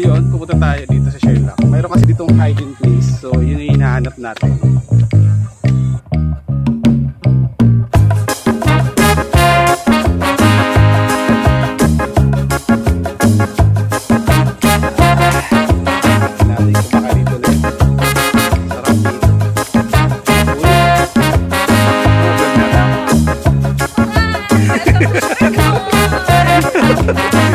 ngayon, pupunta tayo dito sa Sherlock. Mayroon kasi ditong hiding place. So, yun yung hinahanap natin. Ha ha ha!